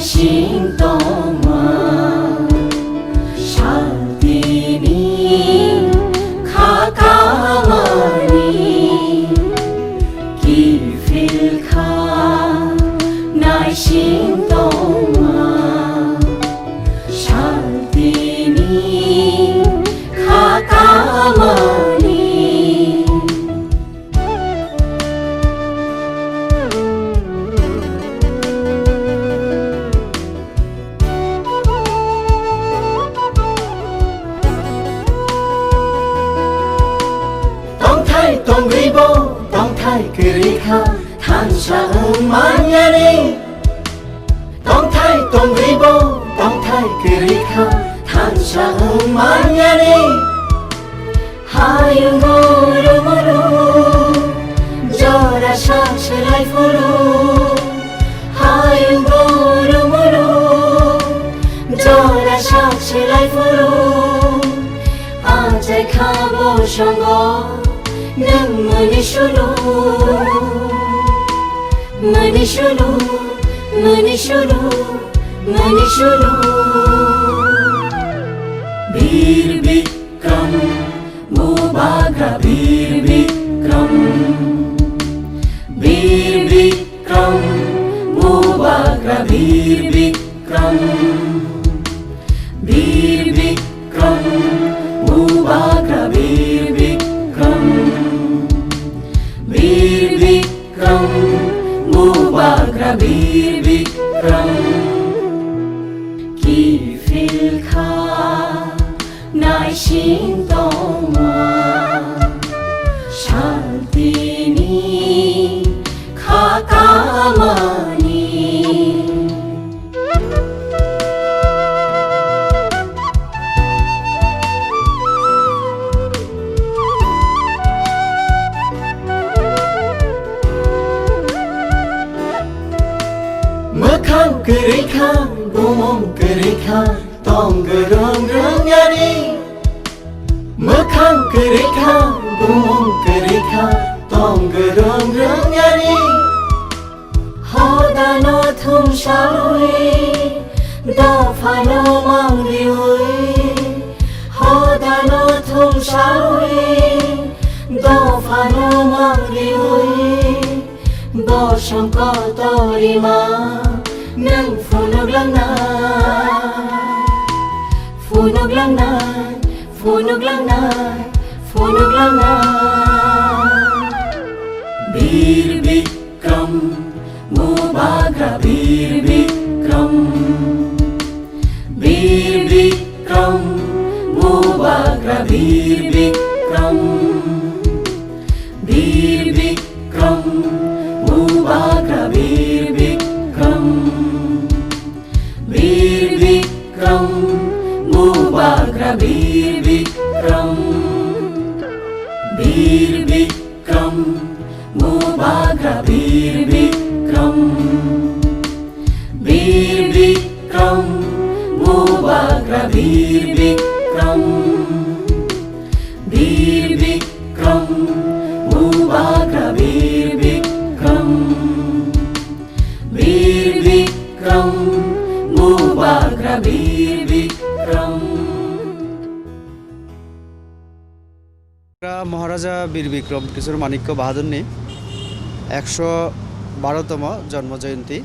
Shintoma Shaltini Khakamani Kifilkha Nai Shintoma Shaltini Khakamani Tong ribo, tong thai kirikha, than sa manyani. Tong ribo, tong thai kirikha, than sa manyani. Hayung muru muru, jora shach lai furu. Hayung muru muru, jora shach lai furu. Ajay khabo shongo. Nang manishulu manishulu manishulu manishulu Bir Bikram Mubagra Bir Bikram Bir Bikram Mubagra Bir Bikram Bir Bikram Mubagra Bir Bikram Bir Bikram Mubagra Bir Bikram Kifilkha Nai Shintoma Shaltini Khakamani Mekang kerikha, bumong kerikha, tong gerong geronyani. Mekang kerikha, bumong kerikha, tong gerong geronyani. Hodano thum shawi, dafano mangliwi. Hodano thum shawi, dafano mangliwi. Bosong kotorima nang funog lang na funog lang na funog lang na funog lang na Bir Bikram Mubagra Bir Bikram Bir Bikram Mubagra Bir Bikram Bir Bikram Mubagra Bir Bikram Bir Bikram Mubagra Bir Bikram Bir Bikram Mubagra Bir Bikram Bir Bikram Mubagra Bir Bikram Bir Bikram Mubagra Bir Bikram Bir Bikram Mubagra Bir Bikram মহারাজা বীর বিক্রম কিশোর মাণিক্য বাহাদুর নি 112তম জন্ম জয়ন্তী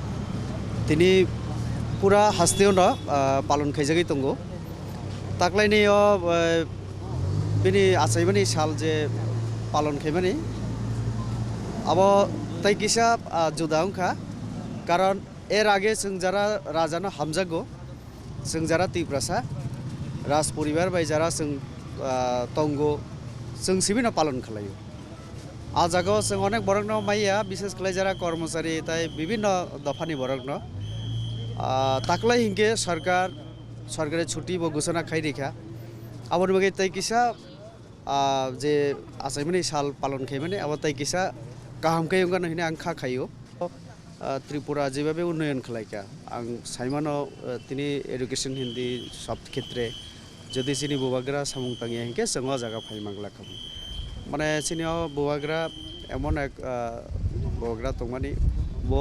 তিনি পুরা হাস্তেও না পালন খাইজাগি তঙ্গো তাকলাইনি বিনি আচাইবানি সাল যে পালন খাইবানি আব তাই কিসা जुदा उनखा कारण एर आगे जों जारा राजानो हामजागो जों जारा तिप्रासा राज परिवार बाय जारा जों तंगो जों सिबिनो पालन खालायो आ जागो जों अनेक बरगनो माइया विशेष खालाय जारा कर्मचारी ताई विभिन्न दफानि बरगनो ताकलाय हिंगे सरकारे छुट्टी बो घोषणा खाइ रेखा आबोर बगे ताई किसा जे आसाइमनि साल पालन खाइमाने अब ताई किसा गाहाम खायंगा नहिने आं खा खायो त्रिपुरा जेभाবে उन्नयन खालायका आं साइमानो तिनि एडुकेशन हिंदी सब क्षेत्रे যদি চিনি বুবাগ্রা সামুংতাঙি হিংকে जों জায়গা ফাইমাংলা খাবো মানে চিনিও বুবাগ্রা এমন এক বুবাগ্রা দংমানি ব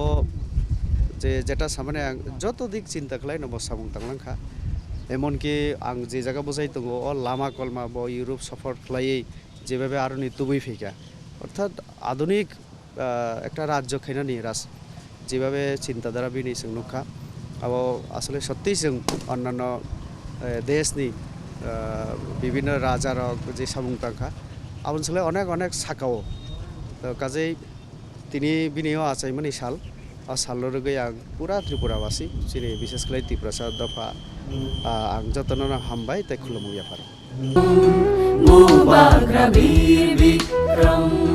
যে যেটা সামনে আं যত দিক চিন্তা খালাই নব samung tanglangkha এমনকি আং যে জায়গা বোঝাই দङ লামা কলমা ব ইউরোপ সফর খালাই যেভাবে আরনি তুবই ফেকা অর্থাৎ আধুনিক একটা রাজ্য খাইনানি রাজ যেভাবে চিন্তাধারা বিনি जों नुखा আবো আসলে সত্যি जों অন্যান্য দেশনি বিভিন্ন রাজার যে samung tangkha আবন ছেলে অনেক অনেক সাকাও তো কাজেই তিনি বিনিও আচাইমনি সাল সালরगै आं पुरा त्रिपुराबासी जेरै बिसेस खालाय त्रिपुरासा दफा आं जतन हामबाय ताइ खुलुमु याफार Mubagrabir Bikram